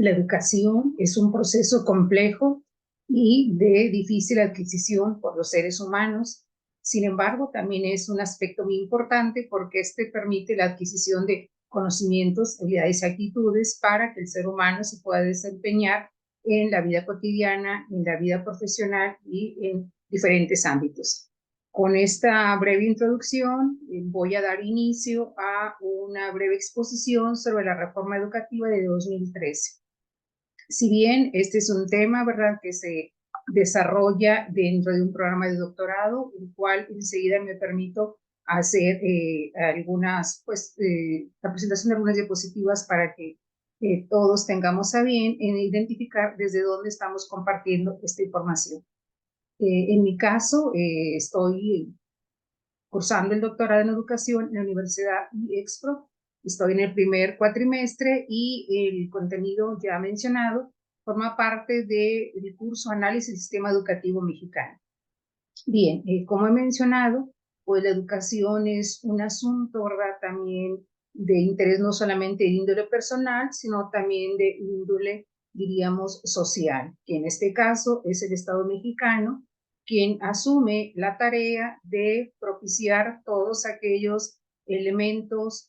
La educación es un proceso complejo y de difícil adquisición por los seres humanos. Sin embargo, también es un aspecto muy importante porque este permite la adquisición de conocimientos, habilidades y actitudes para que el ser humano se pueda desempeñar en la vida cotidiana, en la vida profesional y en diferentes ámbitos. Con esta breve introducción, voy a dar inicio a una breve exposición sobre la reforma educativa de 2013. Si bien este es un tema, ¿verdad?, que se desarrolla dentro de un programa de doctorado, el cual enseguida me permito hacer la presentación de algunas diapositivas para que todos tengamos a bien en identificar desde dónde estamos compartiendo esta información. En mi caso, estoy cursando el doctorado en educación en la Universidad IEXPRO. Estoy en el primer cuatrimestre y el contenido ya mencionado forma parte del curso Análisis del Sistema Educativo Mexicano. Bien, como he mencionado, pues la educación es un asunto, ¿verdad?, también de interés no solamente de índole personal, sino también de índole, diríamos, social, que en este caso es el Estado mexicano quien asume la tarea de propiciar todos aquellos elementos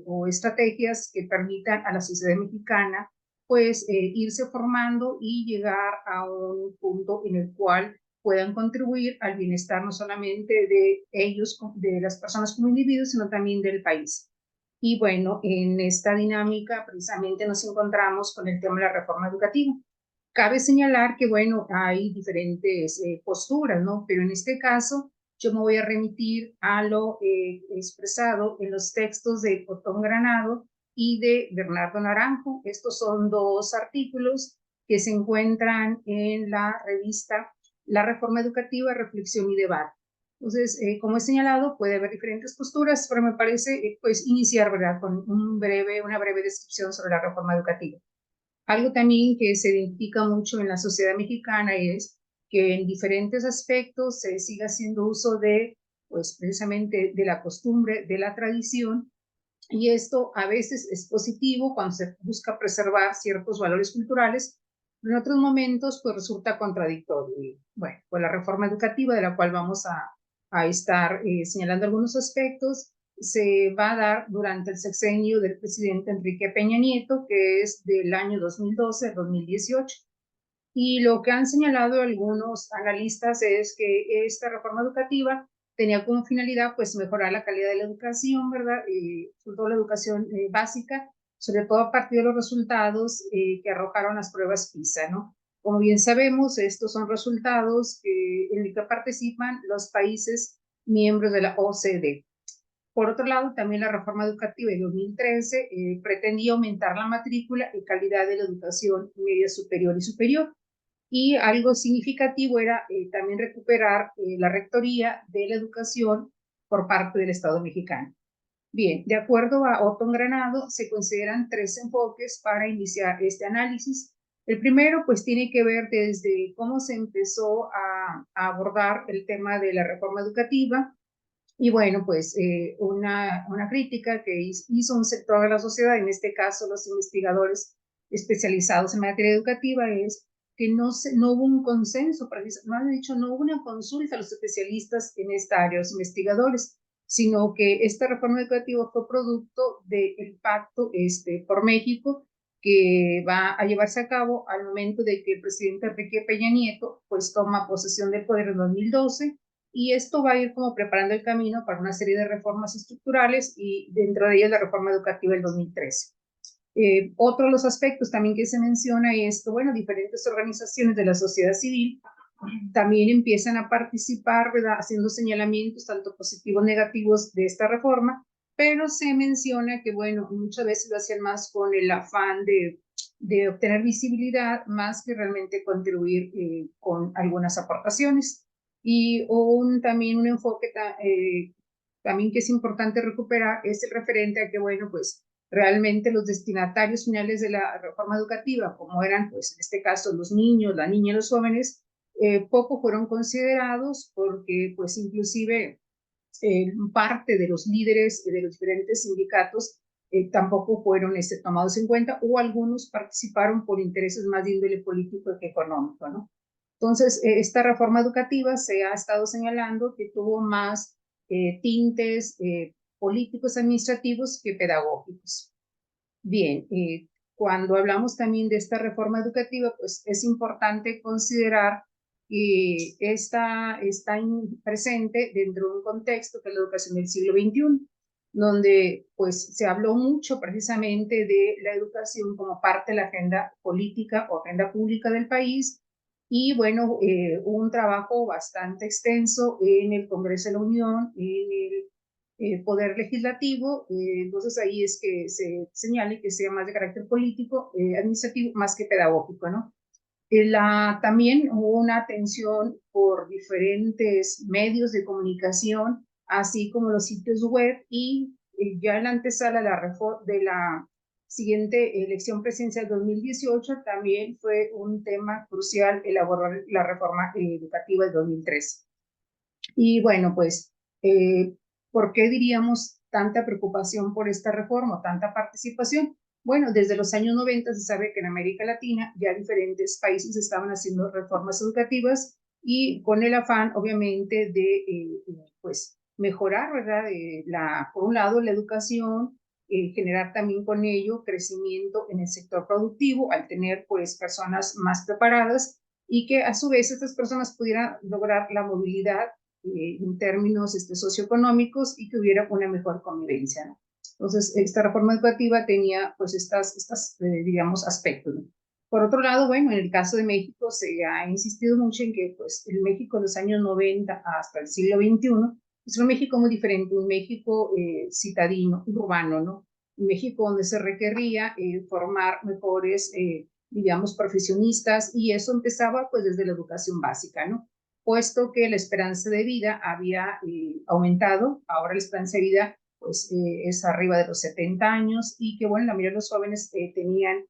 o estrategias que permitan a la sociedad mexicana pues irse formando y llegar a un punto en el cual puedan contribuir al bienestar no solamente de ellos, de las personas como individuos, sino también del país. Y bueno, en esta dinámica precisamente nos encontramos con el tema de la reforma educativa. Cabe señalar que, bueno, hay diferentes posturas, ¿no? Pero en este caso yo me voy a remitir a lo expresado en los textos de Otón Granado y de Bernardo Naranjo. Estos son dos artículos que se encuentran en la revista La Reforma Educativa, Reflexión y Debate. Entonces, como he señalado, puede haber diferentes posturas, pero me parece, pues, iniciar, ¿verdad?, con una breve descripción sobre la reforma educativa. Algo también que se identifica mucho en la sociedad mexicana es que en diferentes aspectos se sigue haciendo uso de, pues, precisamente de la costumbre, de la tradición, y esto a veces es positivo cuando se busca preservar ciertos valores culturales, pero en otros momentos pues resulta contradictorio. Y, bueno, pues la reforma educativa de la cual vamos a estar señalando algunos aspectos se va a dar durante el sexenio del presidente Enrique Peña Nieto, que es del año 2012 al 2018. Y lo que han señalado algunos analistas es que esta reforma educativa tenía como finalidad pues mejorar la calidad de la educación, ¿verdad? Sobre todo la educación básica, sobre todo a partir de los resultados que arrojaron las pruebas PISA, ¿no? Como bien sabemos, estos son resultados en los que participan los países miembros de la OCDE. Por otro lado, también la reforma educativa de 2013 pretendía aumentar la matrícula y calidad de la educación media superior y superior. Y algo significativo era también recuperar la rectoría de la educación por parte del Estado mexicano. Bien, de acuerdo a Otón Granado, se consideran tres enfoques para iniciar este análisis. El primero, pues, tiene que ver desde cómo se empezó a abordar el tema de la reforma educativa. Y bueno, pues una crítica que hizo un sector de la sociedad, en este caso los investigadores especializados en materia educativa, es que no hubo un consenso, no han dicho, no hubo una consulta a los especialistas en esta área, los investigadores, sino que esta reforma educativa fue producto del pacto por México que va a llevarse a cabo al momento de que el presidente Enrique Peña Nieto pues toma posesión del poder en 2012, y esto va a ir como preparando el camino para una serie de reformas estructurales y dentro de ellas la reforma educativa del 2013. Otro de los aspectos también que se menciona es que, bueno, diferentes organizaciones de la sociedad civil también empiezan a participar, ¿verdad?, haciendo señalamientos tanto positivos como negativos de esta reforma, pero se menciona que, bueno, muchas veces lo hacían más con el afán de obtener visibilidad más que realmente contribuir con algunas aportaciones. Y también un enfoque también que es importante recuperar es el referente a que, bueno, pues realmente los destinatarios finales de la reforma educativa, como eran, pues en este caso, los niños, la niña y los jóvenes, poco fueron considerados porque, pues, inclusive parte de los líderes de los diferentes sindicatos tampoco fueron tomados en cuenta, o algunos participaron por intereses más de índole político que económico, ¿no? Entonces, esta reforma educativa se ha estado señalando que tuvo más tintes políticos administrativos que pedagógicos. Bien, cuando hablamos también de esta reforma educativa, pues es importante considerar que está presente dentro de un contexto que es la educación del siglo XXI, donde pues se habló mucho precisamente de la educación como parte de la agenda política o agenda pública del país. Y bueno, hubo un trabajo bastante extenso en el Congreso de la Unión, en el poder legislativo, entonces ahí es que se señale que sea más de carácter político, administrativo, más que pedagógico, ¿no? También hubo una atención por diferentes medios de comunicación, así como los sitios web, y ya en la antesala de la siguiente elección presidencial 2018 también fue un tema crucial elaborar la reforma educativa del 2013. Y bueno, pues, ¿por qué diríamos tanta preocupación por esta reforma, tanta participación? Bueno, desde los años 90 se sabe que en América Latina ya diferentes países estaban haciendo reformas educativas y con el afán, obviamente, de pues mejorar, ¿verdad? Por un lado, la educación, generar también con ello crecimiento en el sector productivo al tener pues personas más preparadas y que a su vez estas personas pudieran lograr la movilidad en términos socioeconómicos y que hubiera una mejor convivencia, ¿no? Entonces, esta reforma educativa tenía pues digamos, aspectos, ¿no? Por otro lado, bueno, en el caso de México se ha insistido mucho en que pues el México de los años 90 hasta el siglo XXI es un México muy diferente, un México citadino, urbano, ¿no? Un México donde se requería formar mejores, digamos, profesionistas, y eso empezaba pues desde la educación básica, ¿no? Puesto que la esperanza de vida había aumentado, ahora la esperanza de vida pues es arriba de los 70 años y que bueno, la mayoría de los jóvenes tenían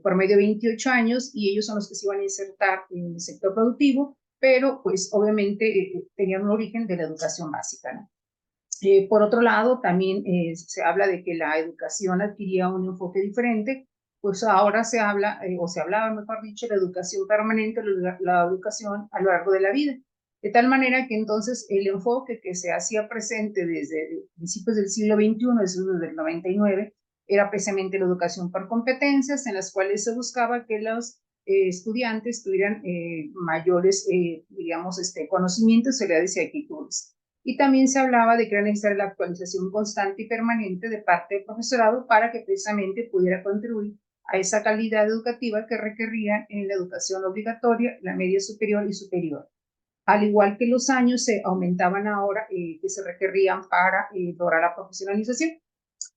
por medio de 28 años y ellos son los que se iban a insertar en el sector productivo, pero pues obviamente tenían un origen de la educación básica, ¿no? Por otro lado, también se habla de que la educación adquiría un enfoque diferente, pues ahora se habla, o se hablaba, mejor dicho, la educación permanente, la educación a lo largo de la vida. De tal manera que entonces el enfoque que se hacía presente desde principios del siglo XXI, desde el 99, era precisamente la educación por competencias, en las cuales se buscaba que los estudiantes tuvieran mayores, digamos, conocimientos, habilidades y actitudes. Y también se hablaba de que era necesaria la actualización constante y permanente de parte del profesorado para que precisamente pudiera contribuir a esa calidad educativa que requerían en la educación obligatoria, la media superior y superior. Al igual que los años se aumentaban ahora que se requerían para lograr la profesionalización.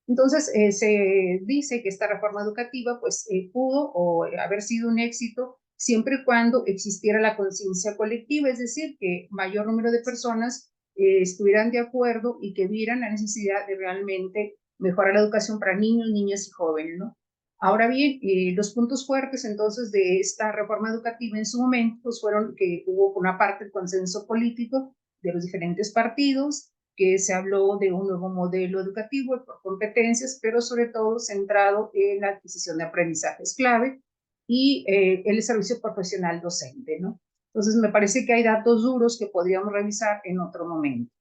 Entonces, se dice que esta reforma educativa pues, pudo o haber sido un éxito siempre y cuando existiera la conciencia colectiva, es decir, que mayor número de personas estuvieran de acuerdo y que vieran la necesidad de realmente mejorar la educación para niños, niñas y jóvenes, ¿no? Ahora bien, los puntos fuertes entonces de esta reforma educativa en su momento pues, fueron que hubo una parte del consenso político de los diferentes partidos, que se habló de un nuevo modelo educativo por competencias, pero sobre todo centrado en la adquisición de aprendizajes clave y el servicio profesional docente, ¿no? Entonces, me parece que hay datos duros que podríamos revisar en otro momento.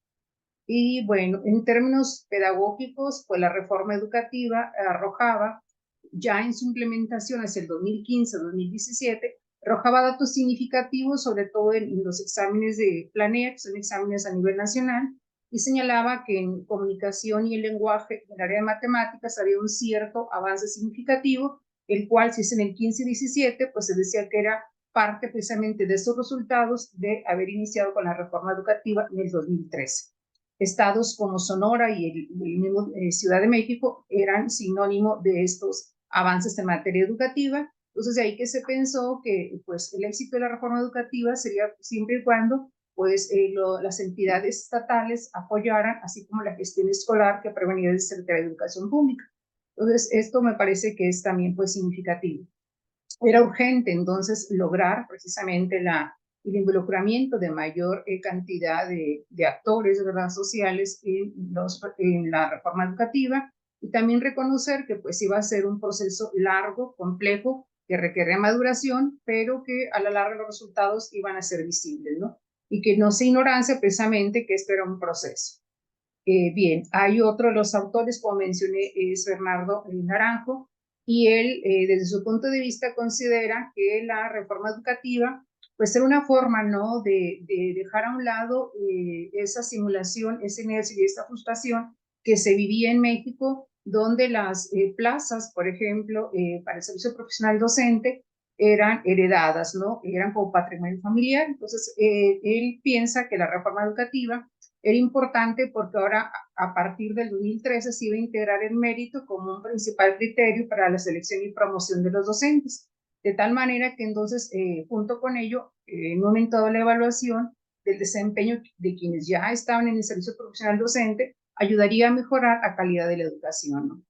Y bueno, en términos pedagógicos, pues la reforma educativa arrojaba, ya en su implementación hacia el 2015-2017, arrojaba datos significativos, sobre todo en los exámenes de Planea, que son exámenes a nivel nacional, y señalaba que en comunicación y el lenguaje, en el área de matemáticas, había un cierto avance significativo, el cual, si es en el 15-17, pues se decía que era parte precisamente de esos resultados de haber iniciado con la reforma educativa en el 2013. Estados como Sonora y el mismo Ciudad de México eran sinónimo de estos avances en materia educativa. Entonces, de ahí que se pensó que pues, el éxito de la reforma educativa sería siempre y cuando pues, las entidades estatales apoyaran, así como la gestión escolar que provenía del Secretaría de Educación Pública. Entonces, esto me parece que es también pues, significativo. Era urgente entonces lograr precisamente el involucramiento de mayor cantidad de actores, ¿verdad?, sociales en la reforma educativa, y también reconocer que pues iba a ser un proceso largo, complejo, que requería maduración, pero que a la larga los resultados iban a ser visibles, ¿no? Y que no se ignorancia precisamente que esto era un proceso. Bien, hay otro de los autores, como mencioné, es Bernardo Naranjo, y él, desde su punto de vista, considera que la reforma educativa, pues era una forma, ¿no?, de dejar a un lado esa simulación, esa inercia y esta frustración que se vivía en México, donde las plazas, por ejemplo, para el servicio profesional docente, eran heredadas, ¿no? Eran como patrimonio familiar. Entonces, él piensa que la reforma educativa era importante porque ahora, a partir del 2013, se iba a integrar el mérito como un principal criterio para la selección y promoción de los docentes. De tal manera que entonces, junto con ello, en un momento dado la evaluación del desempeño de quienes ya estaban en el servicio profesional docente ayudaría a mejorar la calidad de la educación, ¿no?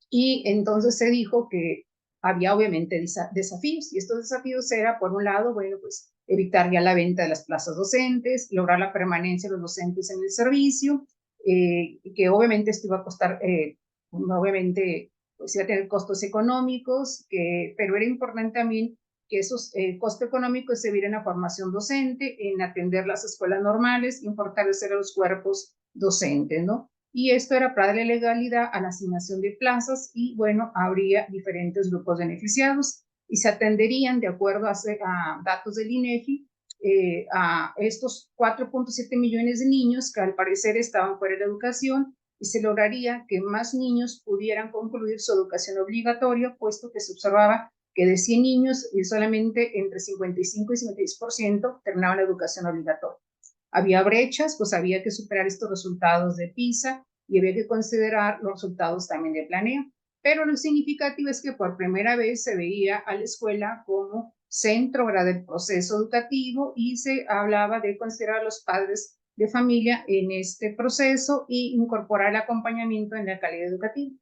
Y entonces se dijo que había obviamente desafíos, y estos desafíos era, por un lado, bueno, pues evitar ya la venta de las plazas docentes, lograr la permanencia de los docentes en el servicio, que obviamente esto iba a costar, obviamente, pues iba a tener costos económicos, pero era importante también que esos costos económicos se vieran en la formación docente, en atender las escuelas normales y en fortalecer a los cuerpos docentes, ¿no? Y esto era para darle legalidad a la asignación de plazas y, bueno, habría diferentes grupos beneficiados y se atenderían, de acuerdo a datos del INEGI, a estos 4.7 millones de niños que al parecer estaban fuera de la educación, y se lograría que más niños pudieran concluir su educación obligatoria, puesto que se observaba que de 100 niños solamente entre 55 y 56% terminaban la educación obligatoria. Había brechas, pues había que superar estos resultados de PISA y había que considerar los resultados también de Planeo. Pero lo significativo es que por primera vez se veía a la escuela como centro del proceso educativo y se hablaba de considerar a los padres de familia en este proceso y incorporar el acompañamiento en la calidad educativa.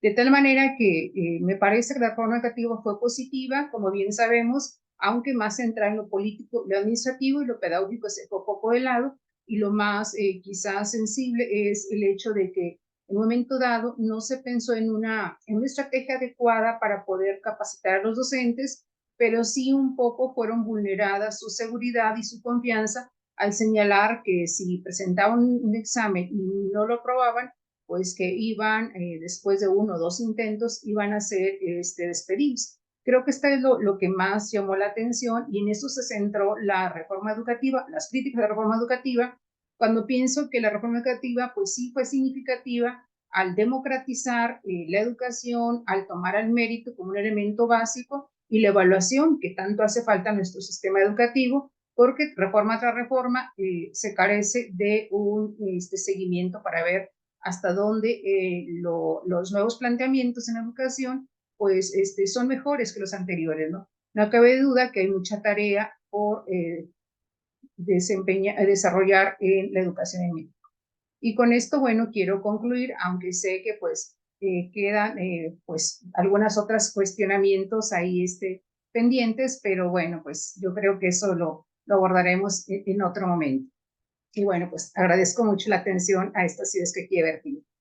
De tal manera que me parece que la reforma educativa fue positiva, como bien sabemos, aunque más centrada en lo político, lo administrativo y lo pedagógico se fue un poco de lado, y lo más quizás sensible es el hecho de que en un momento dado no se pensó en una estrategia adecuada para poder capacitar a los docentes, pero sí un poco fueron vulneradas su seguridad y su confianza al señalar que si presentaban un examen y no lo aprobaban, pues que iban, después de uno o dos intentos, iban a ser despedidos. Creo que esto es lo que más llamó la atención, y en eso se centró la reforma educativa, las críticas de la reforma educativa, cuando pienso que la reforma educativa pues sí fue significativa al democratizar la educación, al tomar el mérito como un elemento básico y la evaluación que tanto hace falta en nuestro sistema educativo, porque reforma tras reforma se carece de un seguimiento para ver hasta dónde los nuevos planteamientos en educación pues son mejores que los anteriores, ¿no? No cabe duda que hay mucha tarea por desarrollar en la educación en México. Y con esto, bueno, quiero concluir, aunque sé que pues quedan pues algunas otras cuestionamientos ahí pendientes, pero bueno, pues yo creo que eso lo abordaremos en otro momento. Y bueno, pues agradezco mucho la atención a estas ideas que quiero vertir.